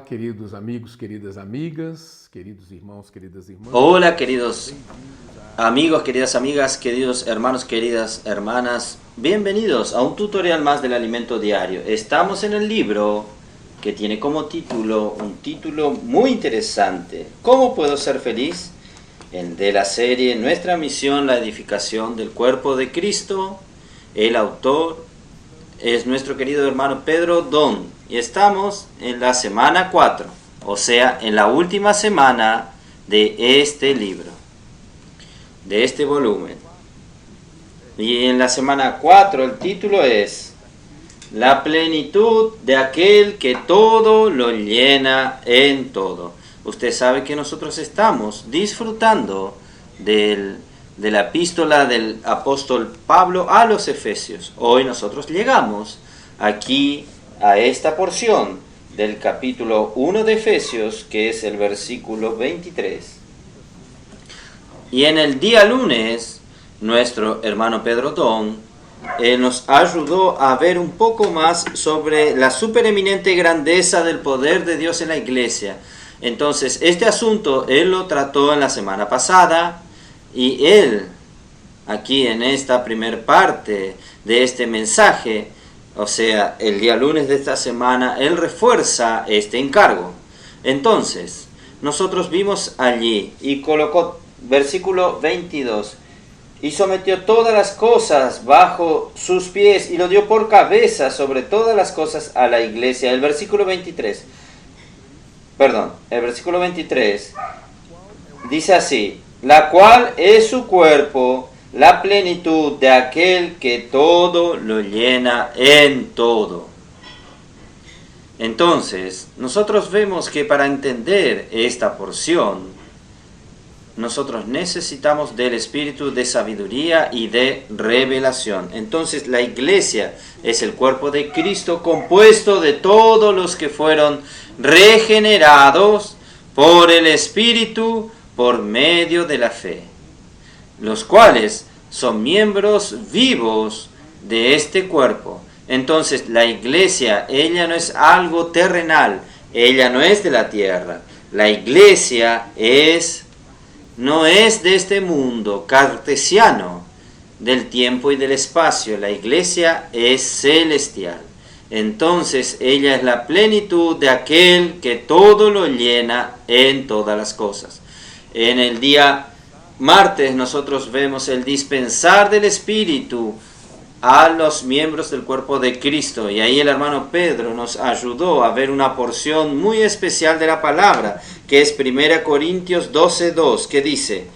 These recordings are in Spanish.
queridos amigos, queridas amigas, queridos irmãos, queridas irmãs. Hola, queridos amigos, queridas amigas, queridos hermanos, queridas hermanas. Bienvenidos a un tutorial más del alimento diario. Estamos en el libro que tiene como título, un título muy interesante. ¿Cómo puedo ser feliz? El de la serie Nuestra misión, la edificación del cuerpo de Cristo. El autor es nuestro querido hermano Pedro Don. Y estamos en la semana 4, o sea, en la última semana de este libro, de este volumen. Y en la semana 4 el título es La plenitud de aquel que todo lo llena en todo. Usted sabe que nosotros estamos disfrutando de la epístola del apóstol Pablo a los Efesios. Hoy nosotros llegamos aquí a esta porción del capítulo 1 de Efesios, que es el versículo 23. Y en el día lunes, nuestro hermano Pedro Don nos ayudó a ver un poco más sobre la supereminente grandeza del poder de Dios en la iglesia. Entonces, este asunto él lo trató en la semana pasada, y él, aquí en esta primer parte de este mensaje, o sea, el día lunes de esta semana, él refuerza este encargo. Entonces, nosotros vimos allí y colocó versículo 22. Y sometió todas las cosas bajo sus pies y lo dio por cabeza sobre todas las cosas a la iglesia. El versículo 23 dice así: la cual es su cuerpo, la plenitud de aquel que todo lo llena en todo. Entonces, nosotros vemos que para entender esta porción, nosotros necesitamos del espíritu de sabiduría y de revelación. Entonces, la iglesia es el cuerpo de Cristo, compuesto de todos los que fueron regenerados por el Espíritu por medio de la fe, los cuales son miembros vivos de este cuerpo. Entonces la iglesia, ella no es algo terrenal, ella no es de la tierra. La iglesia no es de este mundo cartesiano, del tiempo y del espacio. La iglesia es celestial. Entonces ella es la plenitud de aquel que todo lo llena en todas las cosas. En el día martes nosotros vemos el dispensar del Espíritu a los miembros del cuerpo de Cristo, y ahí el hermano Pedro nos ayudó a ver una porción muy especial de la palabra, que es 1 Corintios 12:2, que dice: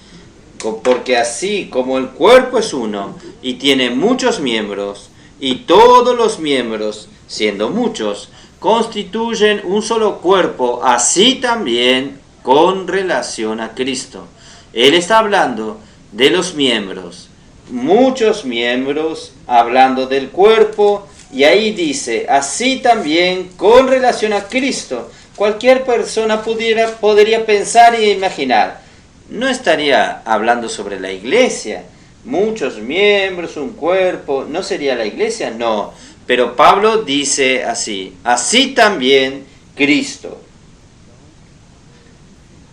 porque así como el cuerpo es uno y tiene muchos miembros, y todos los miembros, siendo muchos, constituyen un solo cuerpo, así también con relación a Cristo. Él está hablando de los miembros, muchos miembros, hablando del cuerpo, y ahí dice, así también con relación a Cristo. Cualquier persona podría pensar e imaginar, no estaría hablando sobre la iglesia, muchos miembros, un cuerpo, ¿no sería la iglesia? No, pero Pablo dice así también Cristo.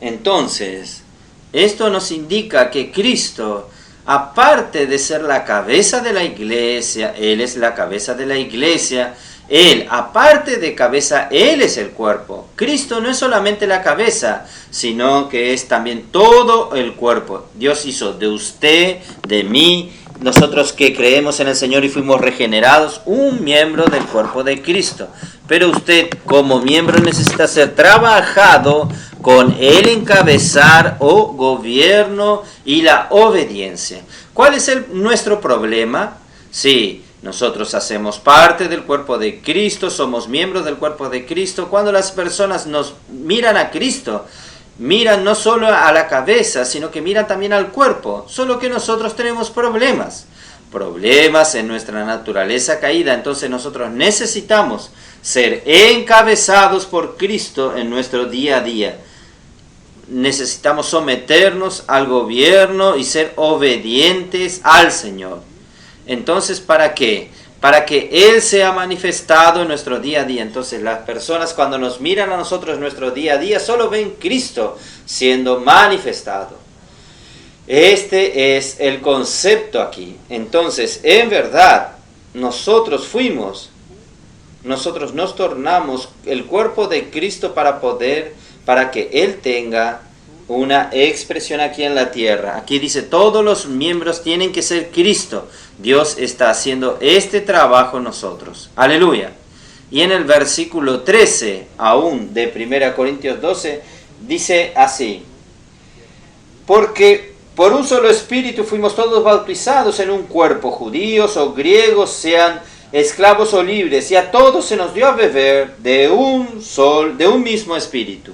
Entonces, esto nos indica que Cristo, aparte de ser la cabeza de la iglesia, Él es la cabeza de la iglesia. Él, aparte de cabeza, Él es el cuerpo. Cristo no es solamente la cabeza, sino que es también todo el cuerpo. Dios hizo de usted, de mí, nosotros que creemos en el Señor y fuimos regenerados, un miembro del cuerpo de Cristo. Pero usted como miembro necesita ser trabajado con el encabezar o gobierno y la obediencia. ¿Cuál es nuestro problema? Sí, nosotros hacemos parte del cuerpo de Cristo, somos miembros del cuerpo de Cristo. Cuando las personas nos miran a Cristo, miran no solo a la cabeza, sino que miran también al cuerpo. Solo que nosotros tenemos problemas en nuestra naturaleza caída. Entonces nosotros necesitamos ser encabezados por Cristo en nuestro día a día. Necesitamos someternos al gobierno y ser obedientes al Señor. Entonces, ¿para qué? para que Él sea manifestado en nuestro día a día. Entonces las personas cuando nos miran a nosotros en nuestro día a día solo ven Cristo siendo manifestado. Este es el concepto aquí. Entonces, en verdad, nosotros nos tornamos el cuerpo de Cristo para que Él tenga una expresión aquí en la tierra. Aquí dice, todos los miembros tienen que ser Cristo. Dios está haciendo este trabajo en nosotros. Aleluya. Y en el versículo 13, aún de 1 Corintios 12, dice así: porque por un solo espíritu fuimos todos bautizados en un cuerpo, judíos o griegos, sean esclavos o libres, y a todos se nos dio a beber de un mismo espíritu.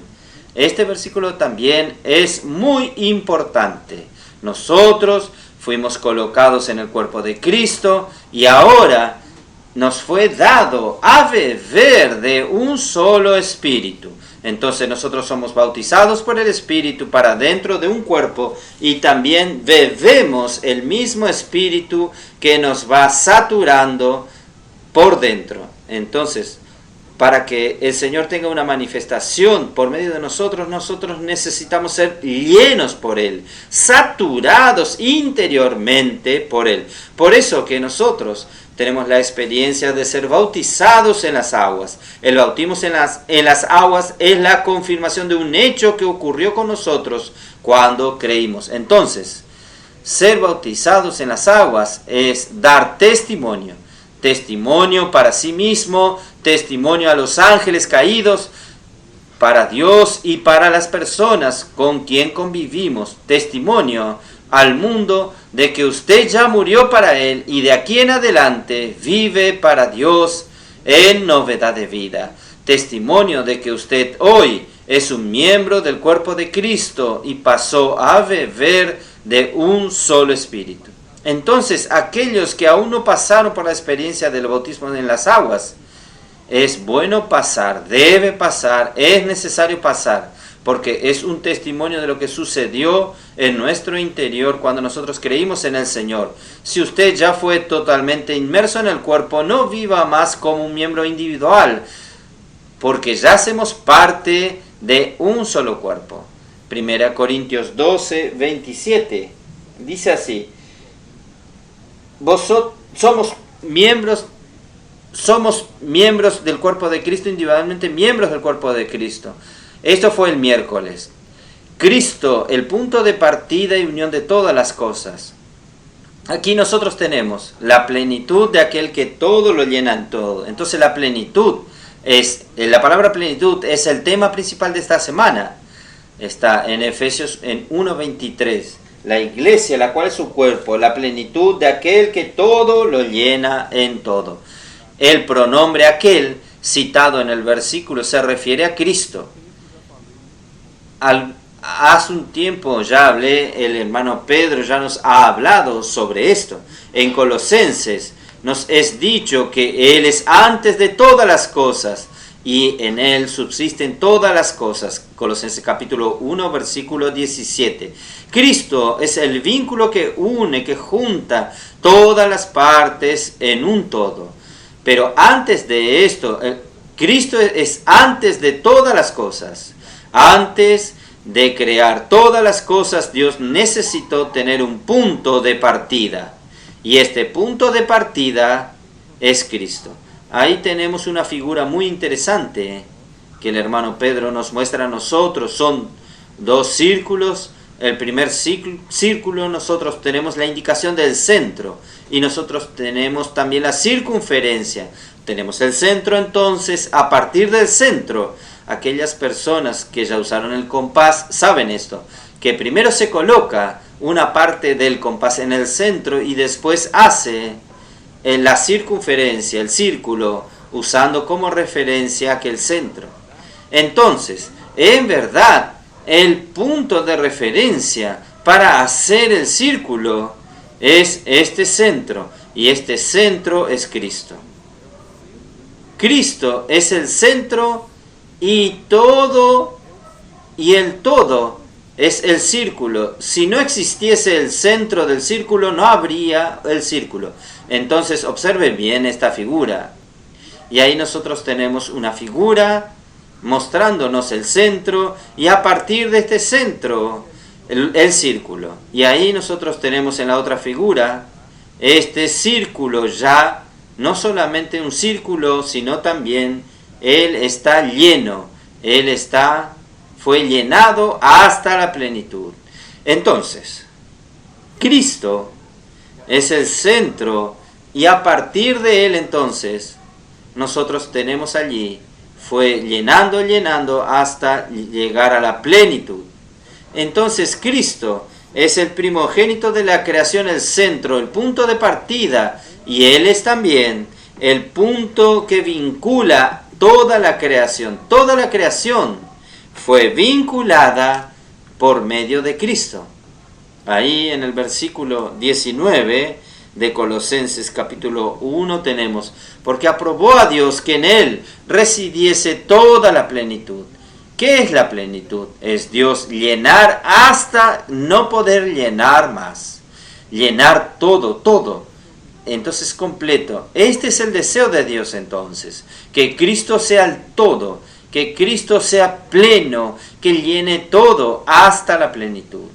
Este versículo también es muy importante. Nosotros fuimos colocados en el cuerpo de Cristo y ahora nos fue dado a beber de un solo espíritu. Entonces nosotros somos bautizados por el Espíritu para dentro de un cuerpo y también bebemos el mismo Espíritu que nos va saturando por dentro. Entonces, para que el Señor tenga una manifestación por medio de nosotros, nosotros necesitamos ser llenos por Él, saturados interiormente por Él. Por eso que nosotros tenemos la experiencia de ser bautizados en las aguas. El bautismo en las aguas es la confirmación de un hecho que ocurrió con nosotros cuando creímos. Entonces, ser bautizados en las aguas es dar testimonio. Testimonio para sí mismo, testimonio a los ángeles caídos, para Dios y para las personas con quien convivimos. Testimonio al mundo de que usted ya murió para Él y de aquí en adelante vive para Dios en novedad de vida. Testimonio de que usted hoy es un miembro del cuerpo de Cristo y pasó a beber de un solo espíritu. Entonces, aquellos que aún no pasaron por la experiencia del bautismo en las aguas, es bueno pasar, debe pasar, es necesario pasar, porque es un testimonio de lo que sucedió en nuestro interior cuando nosotros creímos en el Señor. Si usted ya fue totalmente inmerso en el cuerpo, no viva más como un miembro individual, porque ya hacemos parte de un solo cuerpo. 1 Corintios 12, 27, dice así: somos miembros del cuerpo de Cristo, individualmente miembros del cuerpo de Cristo. Esto fue el miércoles. Cristo, el punto de partida y unión de todas las cosas. Aquí nosotros tenemos la plenitud de aquel que todo lo llena en todo. Entonces la palabra plenitud es el tema principal de esta semana. Está en Efesios en 1:23. La iglesia, la cual es su cuerpo, la plenitud de aquel que todo lo llena en todo. El pronombre aquel, citado en el versículo, se refiere a Cristo. Hace un tiempo ya hablé, el hermano Pedro ya nos ha hablado sobre esto. En Colosenses nos es dicho que Él es antes de todas las cosas y en Él subsisten todas las cosas. Colosenses capítulo 1, versículo 17. Cristo es el vínculo que une, que junta todas las partes en un todo. Pero antes de esto, Cristo es antes de todas las cosas. Antes de crear todas las cosas, Dios necesitó tener un punto de partida. Y este punto de partida es Cristo. Ahí tenemos una figura muy interesante que el hermano Pedro nos muestra a nosotros. Son dos círculos. El primer círculo nosotros tenemos la indicación del centro y nosotros tenemos también la circunferencia. Tenemos el centro, entonces a partir del centro, aquellas personas que ya usaron el compás saben esto, que primero se coloca una parte del compás en el centro y después hace en la circunferencia, el círculo, usando como referencia aquel centro. Entonces, en verdad, el punto de referencia para hacer el círculo es este centro, y este centro es Cristo. Cristo es el centro y el todo es el círculo. Si no existiese el centro del círculo, no habría el círculo. Entonces observe bien esta figura. Y ahí nosotros tenemos una figura mostrándonos el centro, y a partir de este centro el círculo. Y ahí nosotros tenemos en la otra figura este círculo, ya no solamente un círculo, sino también él está lleno, fue llenado hasta la plenitud. Entonces, Cristo es el centro, y a partir de él entonces nosotros tenemos allí, fue llenando hasta llegar a la plenitud. Entonces Cristo es el primogénito de la creación, el centro, el punto de partida, y él es también el punto que vincula toda la creación. Toda la creación fue vinculada por medio de Cristo. Ahí en el versículo 19 de Colosenses capítulo 1 tenemos: porque aprobó a Dios que en él residiese toda la plenitud. ¿Qué es la plenitud? Es Dios llenar hasta no poder llenar más. Llenar todo. Entonces completo. Este es el deseo de Dios entonces. Que Cristo sea el todo. Que Cristo sea pleno. Que llene todo hasta la plenitud.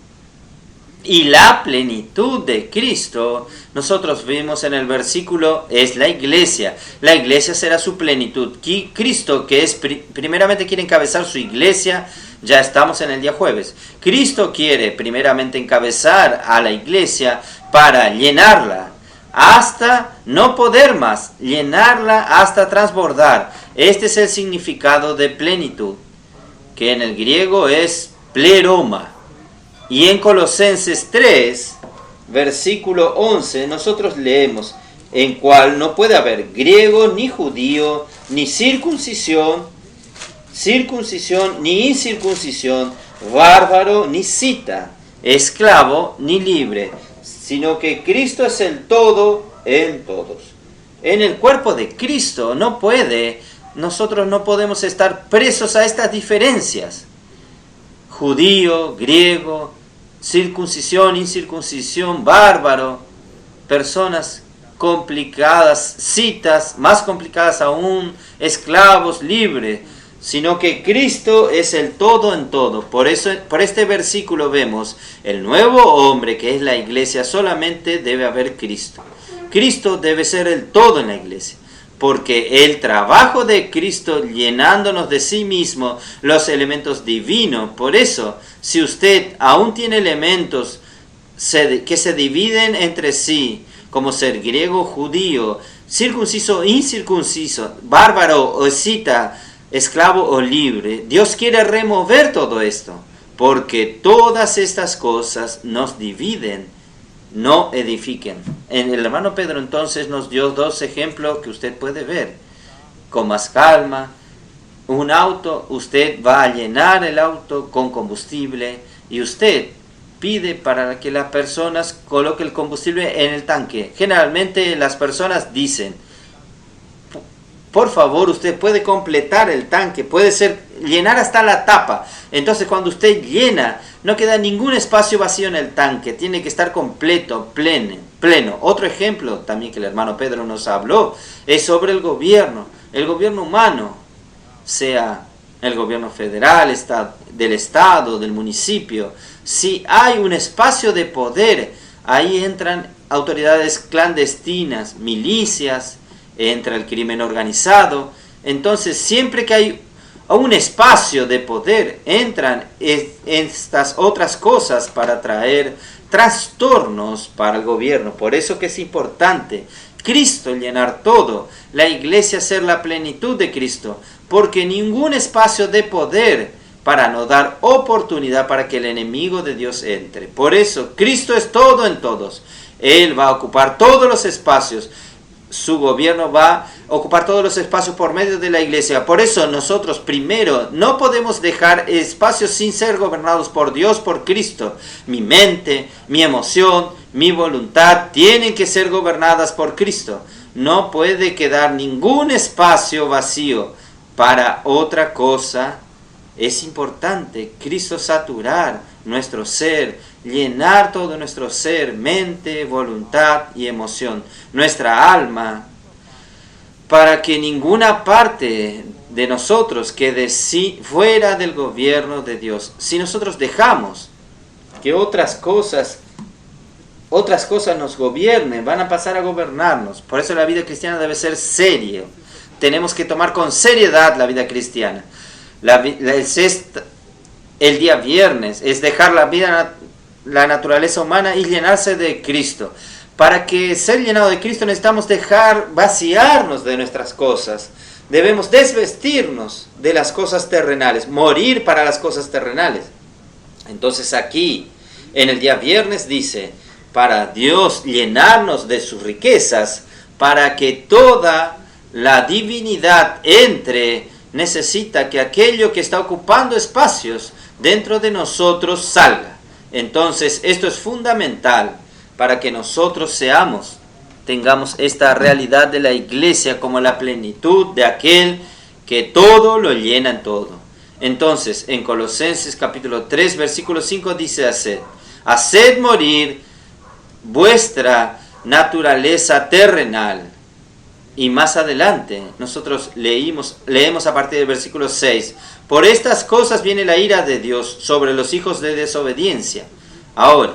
Y la plenitud de Cristo, nosotros vimos en el versículo, es la iglesia. La iglesia será su plenitud. Cristo, que es primeramente quiere encabezar su iglesia, ya estamos en el día jueves. Cristo quiere primeramente encabezar a la iglesia para llenarla hasta no poder más, llenarla hasta transbordar. Este es el significado de plenitud, que en el griego es pleroma. Y en Colosenses 3, versículo 11, nosotros leemos: en cual no puede haber griego ni judío, ni circuncisión ni incircuncisión, bárbaro ni cita, esclavo ni libre, sino que Cristo es el todo en todos. En el cuerpo de Cristo nosotros no podemos estar presos a estas diferencias. Judío, griego, circuncisión, incircuncisión, bárbaro, personas complicadas, citas, más complicadas aún, esclavos, libres, sino que Cristo es el todo en todo. Por eso, por este versículo vemos, el nuevo hombre que es la iglesia, solamente debe haber Cristo. Cristo debe ser el todo en la iglesia, porque el trabajo de Cristo llenándonos de sí mismo los elementos divinos. Por eso, si usted aún tiene elementos que se dividen entre sí, como ser griego, judío, circunciso, incircunciso, bárbaro o cita, esclavo o libre, Dios quiere remover todo esto, porque todas estas cosas nos dividen, no edifiquen. El hermano Pedro entonces nos dio dos ejemplos que usted puede ver con más calma. Un auto, usted va a llenar el auto con combustible y usted pide para que las personas coloquen el combustible en el tanque. Generalmente las personas dicen: por favor, usted puede completar el tanque, puede ser llenar hasta la tapa. Entonces cuando usted llena, no queda ningún espacio vacío en el tanque, tiene que estar completo, pleno. Otro ejemplo también que el hermano Pedro nos habló es sobre el gobierno humano, sea el gobierno federal, del estado, del municipio. Si hay un espacio de poder, ahí entran autoridades clandestinas, milicias, entra el crimen organizado. Entonces siempre que hay un espacio de poder, entran estas otras cosas para traer trastornos para el gobierno. Por eso que es importante Cristo llenar todo, la iglesia ser la plenitud de Cristo, porque ningún espacio de poder para no dar oportunidad para que el enemigo de Dios entre. Por eso Cristo es todo en todos. Él va a ocupar todos los espacios. Su gobierno va a ocupar todos los espacios por medio de la iglesia. Por eso nosotros primero no podemos dejar espacios sin ser gobernados por Dios, por Cristo. Mi mente, mi emoción, mi voluntad tienen que ser gobernadas por Cristo. No puede quedar ningún espacio vacío para otra cosa Es importante Cristo saturar nuestro ser, llenar todo nuestro ser, mente, voluntad y emoción, nuestra alma, para que ninguna parte de nosotros quede fuera del gobierno de Dios. Si nosotros dejamos que otras cosas nos gobiernen, van a pasar a gobernarnos. Por eso la vida cristiana debe ser seria. Tenemos que tomar con seriedad la vida cristiana. El día viernes es dejar la naturaleza humana y llenarse de Cristo. Para que ser llenado de Cristo necesitamos vaciarnos de nuestras cosas. Debemos desvestirnos de las cosas terrenales, morir para las cosas terrenales. Entonces aquí, en el día viernes dice, para Dios llenarnos de sus riquezas, para que toda la divinidad entre, necesita que aquello que está ocupando espacios dentro de nosotros salga. Entonces esto es fundamental para que nosotros tengamos esta realidad de la iglesia como la plenitud de aquel que todo lo llena en todo. Entonces, en Colosenses capítulo 3, versículo 5 dice así: haced morir vuestra naturaleza terrenal. Y más adelante, nosotros leemos a partir del versículo 6, por estas cosas viene la ira de Dios sobre los hijos de desobediencia. Ahora,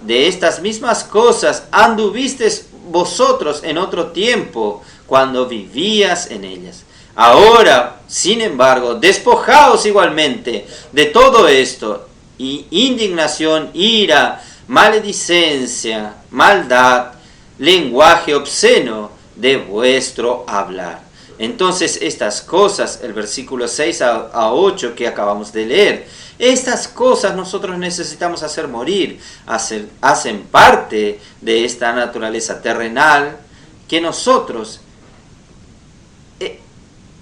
de estas mismas cosas anduvisteis vosotros en otro tiempo, cuando vivías en ellas. Ahora, sin embargo, despojaos igualmente de todo esto, y indignación, ira, maledicencia, maldad, lenguaje obsceno de vuestro hablar. Entonces estas cosas, el versículo 6 a 8 que acabamos de leer, estas cosas nosotros necesitamos hacer morir, hacen parte de esta naturaleza terrenal que nosotros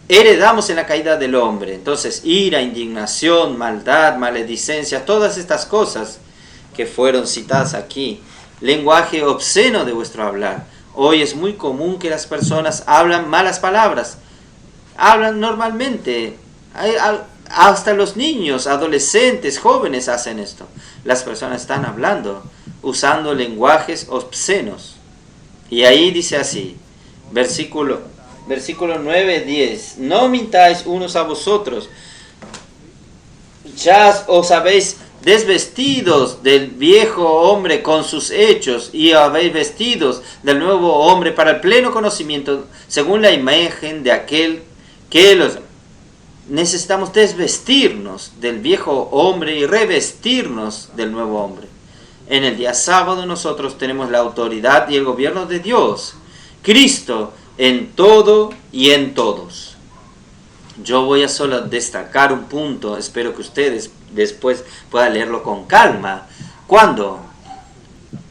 heredamos en la caída del hombre. Entonces ira, indignación, maldad, maledicencia, todas estas cosas que fueron citadas aquí, lenguaje obsceno de vuestro hablar. Hoy es muy común que las personas hablan malas palabras, hablan normalmente, hasta los niños, adolescentes, jóvenes hacen esto. Las personas están hablando, usando lenguajes obscenos. Y ahí dice así, versículo 9, 10, no mintáis unos a vosotros, ya os habéis desvestidos del viejo hombre con sus hechos y habéis vestidos del nuevo hombre para el pleno conocimiento según la imagen de aquel que los... Necesitamos desvestirnos del viejo hombre y revestirnos del nuevo hombre. En el día sábado nosotros tenemos la autoridad y el gobierno de Dios, Cristo en todo y en todos. Yo voy a solo destacar un punto, espero que ustedes después puedan leerlo con calma. Cuando,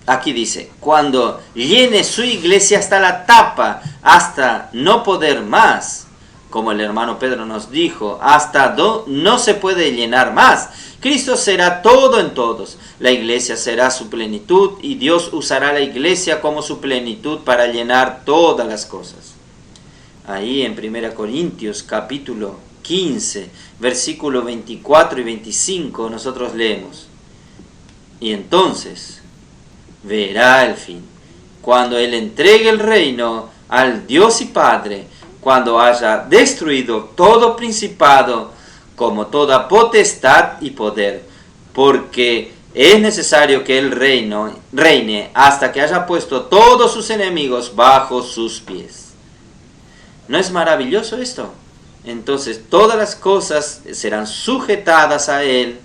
aquí dice, cuando llene su iglesia hasta la tapa, hasta no poder más, como el hermano Pedro nos dijo, hasta no se puede llenar más. Cristo será todo en todos. La iglesia será su plenitud y Dios usará la iglesia como su plenitud para llenar todas las cosas. Ahí en 1 Corintios capítulo 15, versículo 24 y 25 nosotros leemos: y entonces verá el fin, cuando Él entregue el reino al Dios y Padre, cuando haya destruido todo principado, como toda potestad y poder, porque es necesario que Él reine hasta que haya puesto todos sus enemigos bajo sus pies. ¿No es maravilloso esto? Entonces todas las cosas serán sujetadas a Él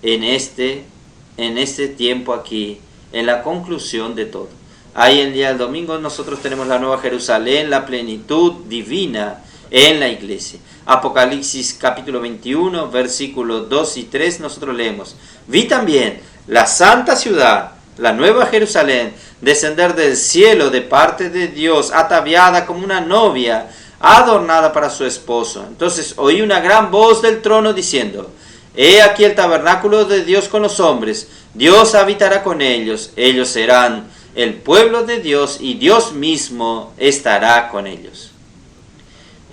en este tiempo aquí, en la conclusión de todo. Ahí el día del domingo nosotros tenemos la Nueva Jerusalén, la plenitud divina en la iglesia. Apocalipsis capítulo 21, versículos 2 y 3 nosotros leemos: vi también la santa ciudad, la Nueva Jerusalén, descender del cielo de parte de Dios, ataviada como una novia, adornada para su esposo. Entonces oí una gran voz del trono diciendo: he aquí el tabernáculo de Dios con los hombres, Dios habitará con ellos, ellos serán el pueblo de Dios y Dios mismo estará con ellos.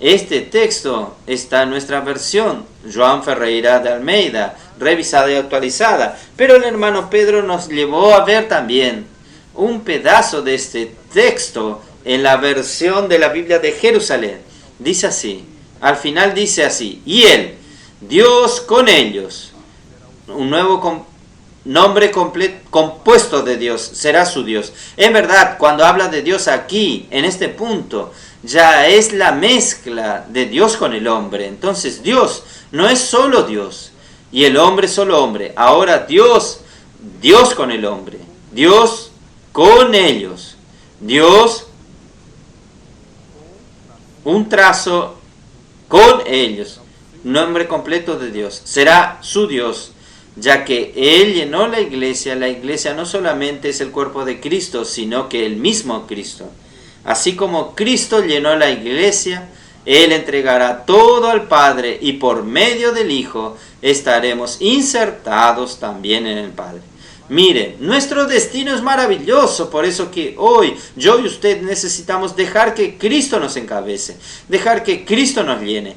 Este texto está en nuestra versión, Joan Ferreira de Almeida, revisada y actualizada. Pero el hermano Pedro nos llevó a ver también un pedazo de este texto en la versión de la Biblia de Jerusalén. Dice así, al final dice así: y él, Dios con ellos, un nuevo nombre compuesto de Dios, será su Dios. En verdad, cuando habla de Dios aquí, en este punto, ya es la mezcla de Dios con el hombre. Entonces Dios no es solo Dios y el hombre solo hombre. Ahora Dios con el hombre, Dios con ellos, Dios, un trazo con ellos, nombre completo de Dios, será su Dios, ya que Él llenó la iglesia no solamente es el cuerpo de Cristo, sino que el mismo Cristo. Así como Cristo llenó la iglesia, Él entregará todo al Padre y por medio del Hijo estaremos insertados también en el Padre. Mire, nuestro destino es maravilloso, por eso que hoy yo y usted necesitamos dejar que Cristo nos encabece, dejar que Cristo nos llene,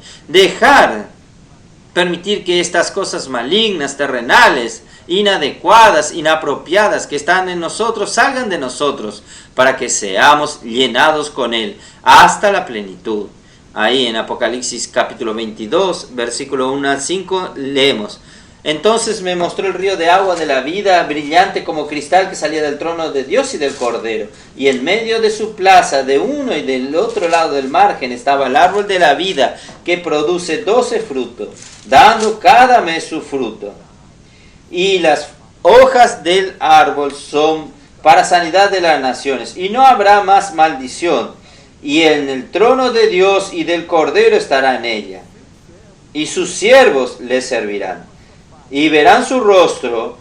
permitir que estas cosas malignas, terrenales, inadecuadas, inapropiadas que están en nosotros, salgan de nosotros, para que seamos llenados con Él hasta la plenitud. Ahí en Apocalipsis capítulo 22, versículo 1 al 5, leemos: entonces me mostró el río de agua de la vida, brillante como cristal, que salía del trono de Dios y del Cordero. Y en medio de su plaza, de uno y del otro lado del margen, estaba el árbol de la vida, que produce 12 frutos, dando cada mes su fruto. Y las hojas del árbol son para sanidad de las naciones. Y no habrá más maldición. Y en el trono de Dios y del Cordero estará en ella. Y sus siervos le servirán. Y verán su rostro,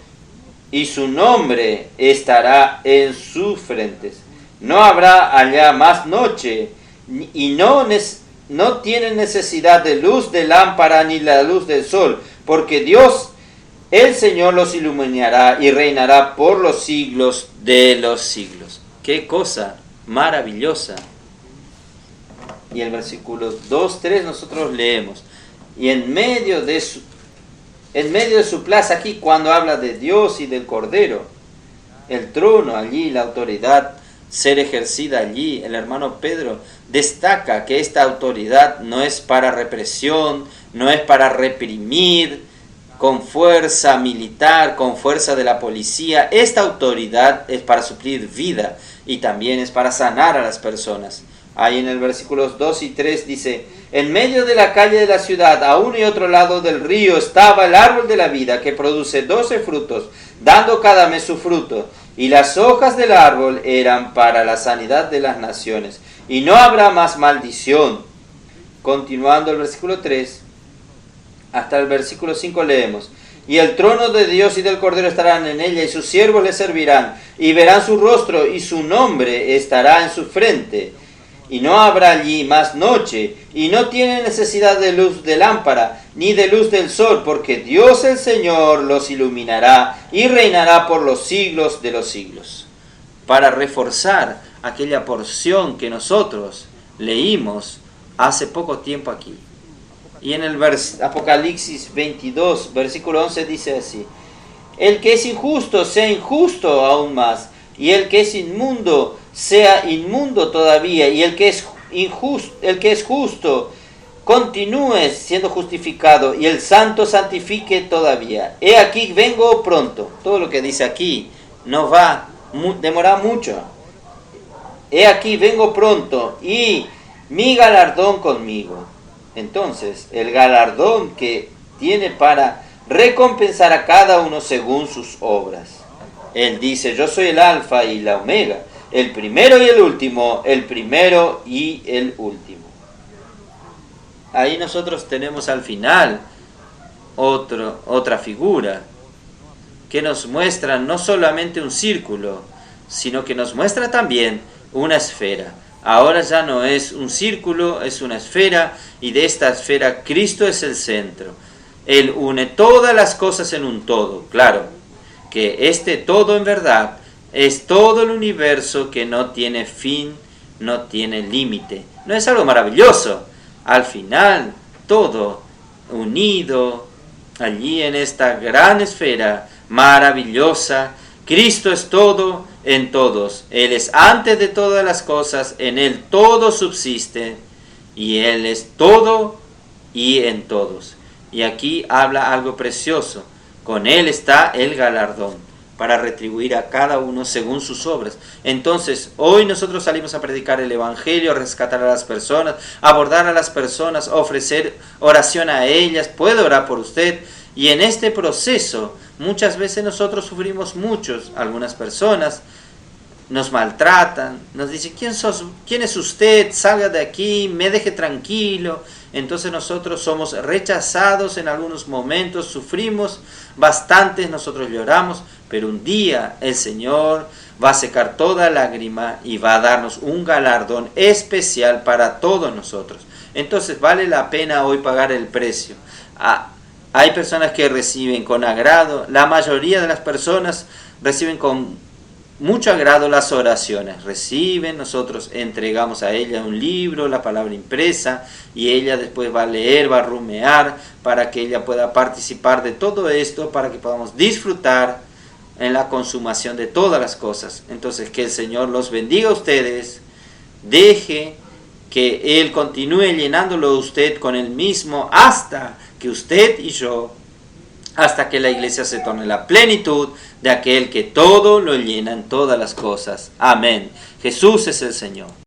y su nombre estará en sus frentes. No habrá allá más noche, y no tienen necesidad de luz de lámpara ni la luz del sol, porque Dios, el Señor, los iluminará y reinará por los siglos de los siglos. ¡Qué cosa maravillosa! Y el versículo 2-3 nosotros leemos: y en medio de su plaza, aquí cuando habla de Dios y del Cordero, el trono allí, la autoridad ser ejercida allí, el hermano Pedro destaca que esta autoridad no es para represión, no es para reprimir con fuerza militar, con fuerza de la policía. Esta autoridad es para suplir vida y también es para sanar a las personas. Ahí en el versículos 2 y 3 dice: en medio de la calle de la ciudad, a uno y otro lado del río, estaba el árbol de la vida, que produce 12 frutos, dando cada mes su fruto. Y las hojas del árbol eran para la sanidad de las naciones. Y no habrá más maldición. Continuando el versículo 3, hasta el versículo 5 leemos: y el trono de Dios y del Cordero estarán en ella, y sus siervos le servirán, y verán su rostro, y su nombre estará en su frente. Y no habrá allí más noche, y no tiene necesidad de luz de lámpara, ni de luz del sol, porque Dios el Señor los iluminará y reinará por los siglos de los siglos. Para reforzar aquella porción que nosotros leímos hace poco tiempo aquí. Y en el Apocalipsis 22, versículo 11 dice así: el que es injusto sea injusto aún más, y el que es inmundo sea inmundo todavía, y el que es justo continúe siendo justificado, y el santo santifique todavía. He aquí vengo pronto. Todo lo que dice aquí no va a demorar mucho. He aquí vengo pronto, y mi galardón conmigo. Entonces, el galardón que tiene para recompensar a cada uno según sus obras. Él dice: yo soy el alfa y la omega, el primero y el último, el primero y el último. Ahí nosotros tenemos al final otra figura que nos muestra no solamente un círculo, sino que nos muestra también una esfera. Ahora ya no es un círculo, es una esfera, y de esta esfera Cristo es el centro. Él une todas las cosas en un todo. Claro que este todo en verdad es todo el universo que no tiene fin, no tiene límite. ¿No es algo maravilloso? al final todo unido allí en esta gran esfera maravillosa. Cristo es todo en todos. Él es antes de todas las cosas, en Él todo subsiste y Él es todo y en todos. Y aquí habla algo precioso. Con Él está el galardón para retribuir a cada uno según sus obras. Entonces, hoy nosotros salimos a predicar el Evangelio, a rescatar a las personas, abordar a las personas, ofrecer oración a ellas. Puedo orar por usted. Y en este proceso, muchas veces nosotros sufrimos muchos. Algunas personas nos maltratan, nos dicen, ¿quién es usted? Salga de aquí, me deje tranquilo. Entonces nosotros somos rechazados en algunos momentos, sufrimos bastante, nosotros lloramos, pero un día el Señor va a secar toda lágrima y va a darnos un galardón especial para todos nosotros. Entonces vale la pena hoy pagar el precio. Hay personas que reciben con agrado, la mayoría de las personas reciben con mucho agrado las oraciones, reciben, nosotros entregamos a ella un libro, la palabra impresa, y ella después va a leer, va a rumear, para que ella pueda participar de todo esto, para que podamos disfrutar en la consumación de todas las cosas. Entonces, que el Señor los bendiga a ustedes, deje que Él continúe llenándolo a usted con el mismo, hasta que usted y yo, hasta que la iglesia se torne la plenitud de aquel que todo lo llena en todas las cosas. Amén. Jesús es el Señor.